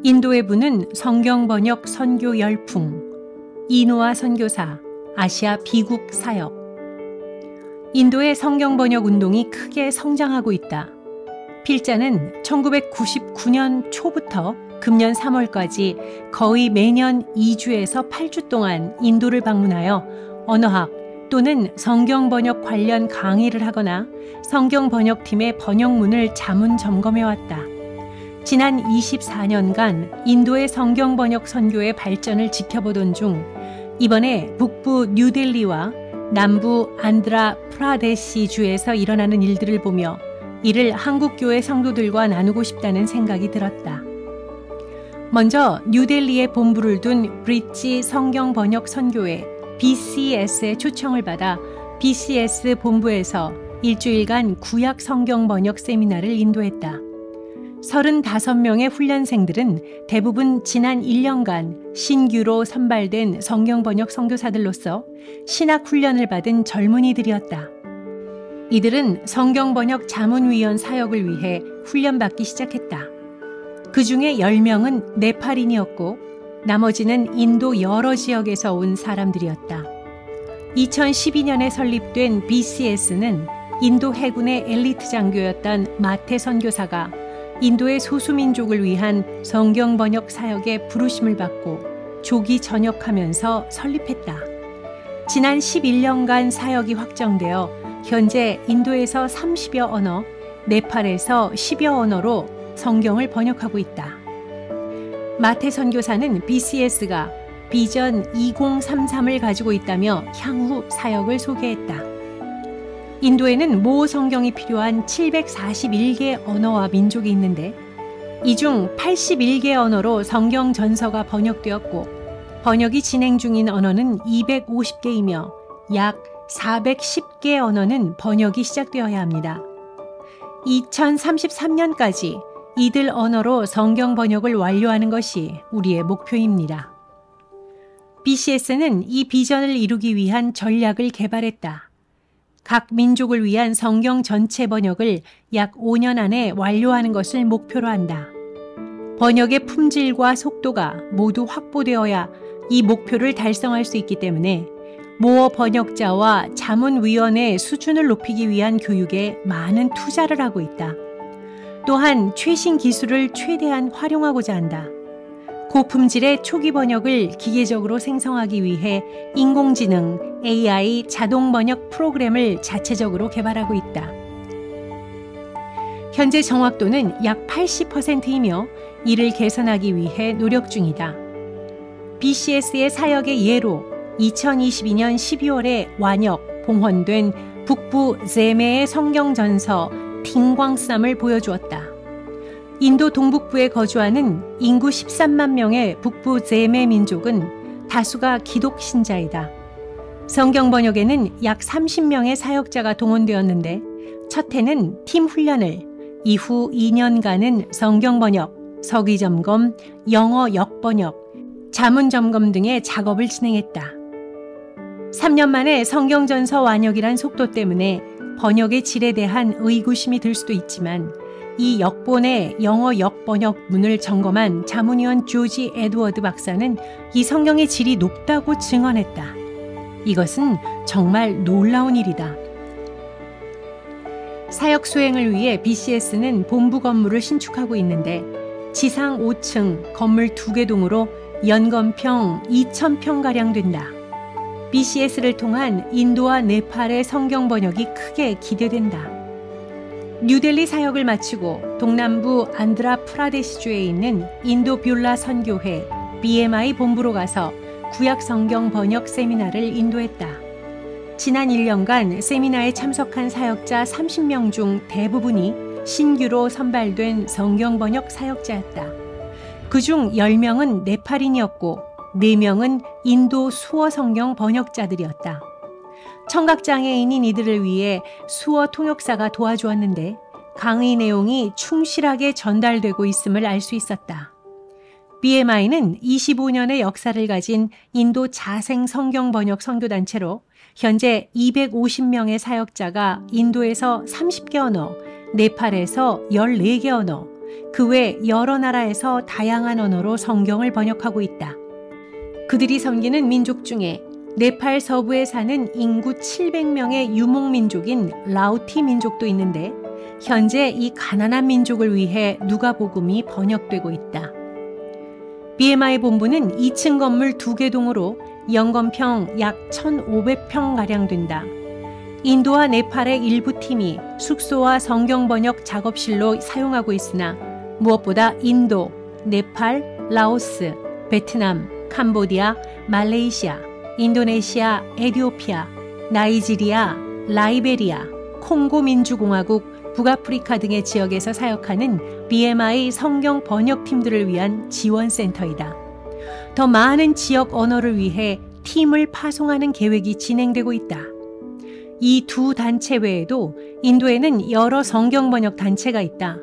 인도에 부는 성경 번역 선교 열풍, 이노아 선교사, 아시아 비국 사역. 인도의 성경 번역 운동이 크게 성장하고 있다. 필자는 1999년 초부터 금년 3월까지 거의 매년 2주에서 8주 동안 인도를 방문하여 언어학 또는 성경 번역 관련 강의를 하거나 성경 번역팀의 번역문을 자문 점검해왔다. 지난 24년간 인도의 성경 번역 선교의 발전을 지켜보던 중 이번에 북부 뉴델리와 남부 안드라 프라데시 주에서 일어나는 일들을 보며 이를 한국교회 성도들과 나누고 싶다는 생각이 들었다. 먼저 뉴델리에 본부를 둔 브릿지 성경 번역 선교회 BCS의 초청을 받아 BCS 본부에서 일주일간 구약 성경 번역 세미나를 인도했다. 35명의 훈련생들은 대부분 지난 1년간 신규로 선발된 성경 번역 선교사들로서 신학 훈련을 받은 젊은이들이었다. 이들은 성경 번역 자문위원 사역을 위해 훈련받기 시작했다. 그 중에 10명은 네팔인이었고 나머지는 인도 여러 지역에서 온 사람들이었다. 2012년에 설립된 BCS는 인도 해군의 엘리트 장교였던 마테 선교사가 인도의 소수민족을 위한 성경 번역 사역에 부르심을 받고 조기 전역하면서 설립했다. 지난 11년간 사역이 확정되어 현재 인도에서 30여 언어, 네팔에서 10여 언어로 성경을 번역하고 있다. 마테 선교사는 BCS가 비전 2033을 가지고 있다며 향후 사역을 소개했다. 인도에는 모호 성경이 필요한 741개 언어와 민족이 있는데 이 중 81개 언어로 성경 전서가 번역되었고 번역이 진행 중인 언어는 250개이며 약 410개 언어는 번역이 시작되어야 합니다. 2033년까지 이들 언어로 성경 번역을 완료하는 것이 우리의 목표입니다. BCS는 이 비전을 이루기 위한 전략을 개발했다. 각 민족을 위한 성경 전체 번역을 약 5년 안에 완료하는 것을 목표로 한다. 번역의 품질과 속도가 모두 확보되어야 이 목표를 달성할 수 있기 때문에 모어 번역자와 자문위원의 수준을 높이기 위한 교육에 많은 투자를 하고 있다. 또한 최신 기술을 최대한 활용하고자 한다. 고품질의 초기 번역을 기계적으로 생성하기 위해 인공지능, AI 자동 번역 프로그램을 자체적으로 개발하고 있다. 현재 정확도는 약 80%이며 이를 개선하기 위해 노력 중이다. BCS의 사역의 예로 2022년 12월에 완역, 봉헌된 북부 제메의 성경전서 팅광쌈을 보여주었다. 인도 동북부에 거주하는 인구 13만 명의 북부 제메 민족은 다수가 기독 신자이다. 성경 번역에는 약 30명의 사역자가 동원되었는데 첫 해는 팀 훈련을, 이후 2년간은 성경 번역, 서기 점검, 영어 역번역, 자문 점검 등의 작업을 진행했다. 3년 만에 성경전서 완역이란 속도 때문에 번역의 질에 대한 의구심이 들 수도 있지만 이 역본의 영어 역번역문을 점검한 자문위원 조지 에드워드 박사는 이 성경의 질이 높다고 증언했다. 이것은 정말 놀라운 일이다. 사역 수행을 위해 BCS는 본부 건물을 신축하고 있는데 지상 5층, 건물 2개 동으로 연건평 2,000평가량 된다. BCS를 통한 인도와 네팔의 성경 번역이 크게 기대된다. 뉴델리 사역을 마치고 동남부 안드라 프라데시주에 있는 인도 뷸라 선교회 BMI 본부로 가서 구약 성경 번역 세미나를 인도했다. 지난 1년간 세미나에 참석한 사역자 30명 중 대부분이 신규로 선발된 성경 번역 사역자였다. 그중 10명은 네팔인이었고 4명은 인도 수어 성경 번역자들이었다. 청각장애인인 이들을 위해 수어 통역사가 도와주었는데 강의 내용이 충실하게 전달되고 있음을 알 수 있었다. BMI는 25년의 역사를 가진 인도 자생 성경 번역 선교단체로 현재 250명의 사역자가 인도에서 30개 언어, 네팔에서 14개 언어, 그 외 여러 나라에서 다양한 언어로 성경을 번역하고 있다. 그들이 섬기는 민족 중에 네팔 서부에 사는 인구 700명의 유목민족인 라오티 민족도 있는데 현재 이 가난한 민족을 위해 누가복음이 번역되고 있다. BMI 본부는 2층 건물 2개 동으로 연건평 약 1,500평가량 된다. 인도와 네팔의 일부 팀이 숙소와 성경 번역 작업실로 사용하고 있으나 무엇보다 인도, 네팔, 라오스, 베트남, 캄보디아, 말레이시아, 인도네시아, 에티오피아, 나이지리아, 라이베리아, 콩고 민주공화국, 북아프리카 등의 지역에서 사역하는 BMI 성경 번역팀들을 위한 지원센터이다. 더 많은 지역 언어를 위해 팀을 파송하는 계획이 진행되고 있다. 이 두 단체 외에도 인도에는 여러 성경 번역 단체가 있다.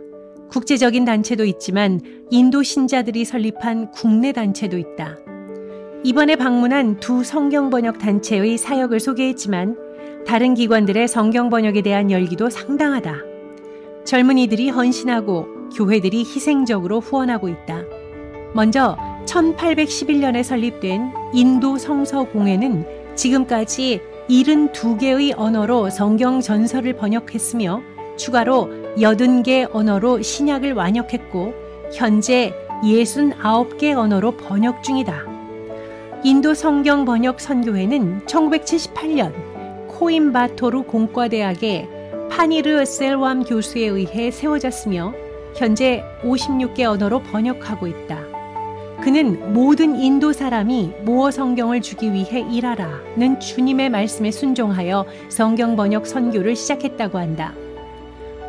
국제적인 단체도 있지만 인도 신자들이 설립한 국내 단체도 있다. 이번에 방문한 두 성경 번역 단체의 사역을 소개했지만 다른 기관들의 성경 번역에 대한 열기도 상당하다. 젊은이들이 헌신하고 교회들이 희생적으로 후원하고 있다. 먼저 1811년에 설립된 인도 성서공회는 지금까지 72개의 언어로 성경 전설을 번역했으며 추가로 80개 언어로 신약을 완역했고 현재 69개 언어로 번역 중이다. 인도 성경 번역 선교회는 1978년 코임바토르 공과대학의 파니르 셀왬 교수에 의해 세워졌으며 현재 56개 언어로 번역하고 있다. 그는 모든 인도 사람이 모어 성경을 주기 위해 일하라는 주님의 말씀에 순종하여 성경 번역 선교를 시작했다고 한다.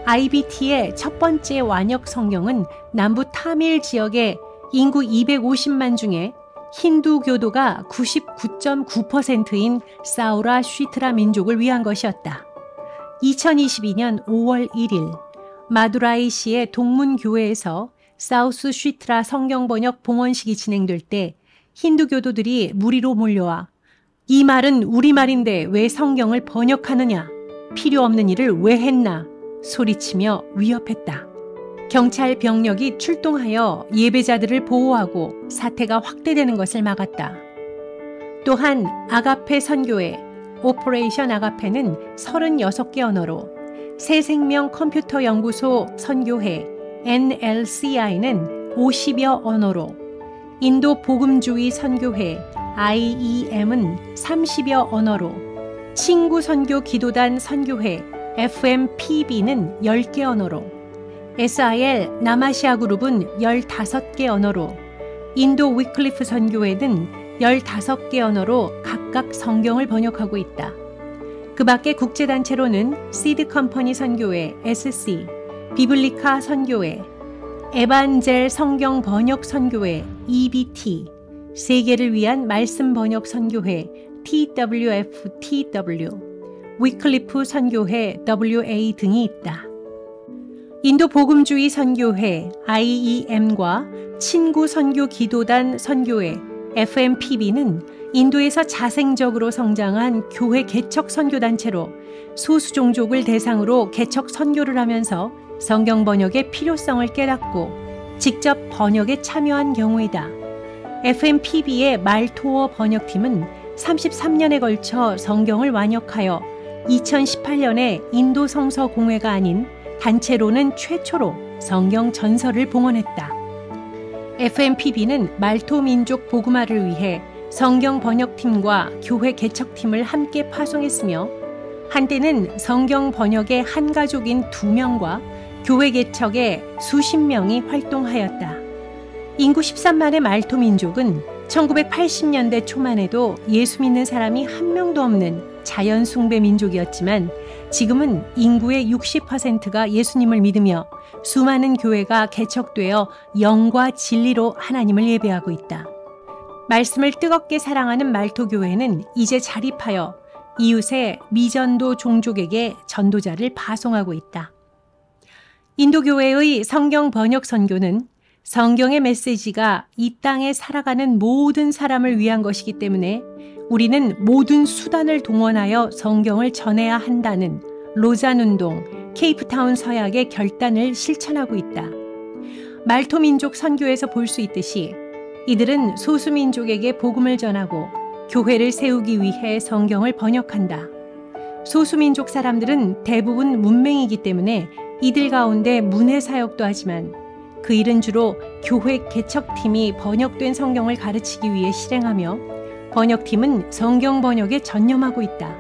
IBT의 첫 번째 완역 성경은 남부 타밀 지역의 인구 250만 중에 힌두교도가 99.9%인 사우라 슈트라 민족을 위한 것이었다. 2022년 5월 1일 마두라이시의 동문교회에서 사우스 슈트라 성경 번역 봉헌식이 진행될 때 힌두교도들이 무리로 몰려와 이 말은 우리말인데 왜 성경을 번역하느냐? 필요 없는 일을 왜 했나? 소리치며 위협했다. 경찰 병력이 출동하여 예배자들을 보호하고 사태가 확대되는 것을 막았다. 또한 아가페 선교회, 오퍼레이션 아가페는 36개 언어로, 새생명 컴퓨터 연구소 선교회, NLCI는 50여 언어로, 인도 복음주의 선교회, IEM은 30여 언어로, 친구 선교 기도단 선교회, FMPB는 10개 언어로, SIL 남아시아 그룹은 15개 언어로, 인도 위클리프 선교회는 15개 언어로 각각 성경을 번역하고 있다. 그 밖에 국제단체로는 시드 컴퍼니 선교회 SC, 비블리카 선교회, 에반젤 성경 번역 선교회 EBT, 세계를 위한 말씀 번역 선교회 TWFTW, 위클리프 선교회 WA 등이 있다. 인도 복음주의 선교회 IEM과 친구 선교 기도단 선교회 FMPB는 인도에서 자생적으로 성장한 교회 개척 선교단체로 소수 종족을 대상으로 개척 선교를 하면서 성경 번역의 필요성을 깨닫고 직접 번역에 참여한 경우이다. FMPB의 말토어 번역팀은 33년에 걸쳐 성경을 완역하여 2018년에 인도 성서 공회가 아닌 단체로는 최초로 성경 전설을 봉헌했다. FMPB는 말토 민족 복음화를 위해 성경 번역팀과 교회 개척팀을 함께 파송했으며 한때는 성경 번역의 한 가족인 2명과 교회 개척에 수십 명이 활동하였다. 인구 13만의 말토 민족은 1980년대 초만 해도 예수 믿는 사람이 한 명도 없는 자연 숭배 민족이었지만 지금은 인구의 60%가 예수님을 믿으며 수많은 교회가 개척되어 영과 진리로 하나님을 예배하고 있다. 말씀을 뜨겁게 사랑하는 말토 교회는 이제 자립하여 이웃의 미전도 종족에게 전도자를 파송하고 있다. 인도 교회의 성경 번역 선교는 성경의 메시지가 이 땅에 살아가는 모든 사람을 위한 것이기 때문에 우리는 모든 수단을 동원하여 성경을 전해야 한다는 로잔 운동, 케이프타운 서약의 결단을 실천하고 있다. 말토민족 선교에서 볼 수 있듯이 이들은 소수민족에게 복음을 전하고 교회를 세우기 위해 성경을 번역한다. 소수민족 사람들은 대부분 문맹이기 때문에 이들 가운데 문해 사역도 하지만 그 일은 주로 교회 개척팀이 번역된 성경을 가르치기 위해 실행하며 번역팀은 성경 번역에 전념하고 있다.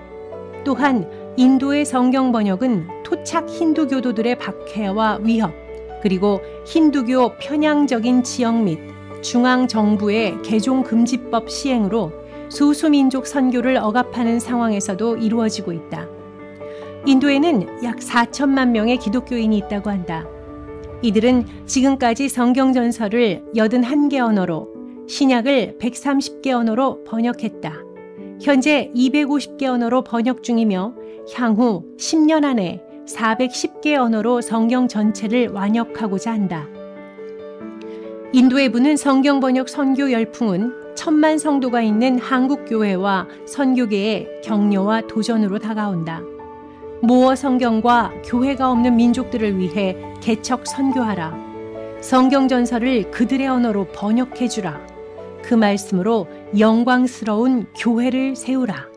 또한 인도의 성경 번역은 토착 힌두 교도들의 박해와 위협, 그리고 힌두교 편향적인 지역 및 중앙 정부의 개종 금지법 시행으로 소수민족 선교를 억압하는 상황에서도 이루어지고 있다. 인도에는 약 4천만 명의 기독교인이 있다고 한다. 이들은 지금까지 성경 전설을 81개 언어로, 신약을 130개 언어로 번역했다. 현재 250개 언어로 번역 중이며 향후 10년 안에 410개 언어로 성경 전체를 완역하고자 한다. 인도에 부는 성경 번역 선교 열풍은 1000만 성도가 있는 한국 교회와 선교계의 격려와 도전으로 다가온다. 모어 성경과 교회가 없는 민족들을 위해 개척 선교하라. 성경 전설을 그들의 언어로 번역해 주라. 그 말씀으로 영광스러운 교회를 세우라.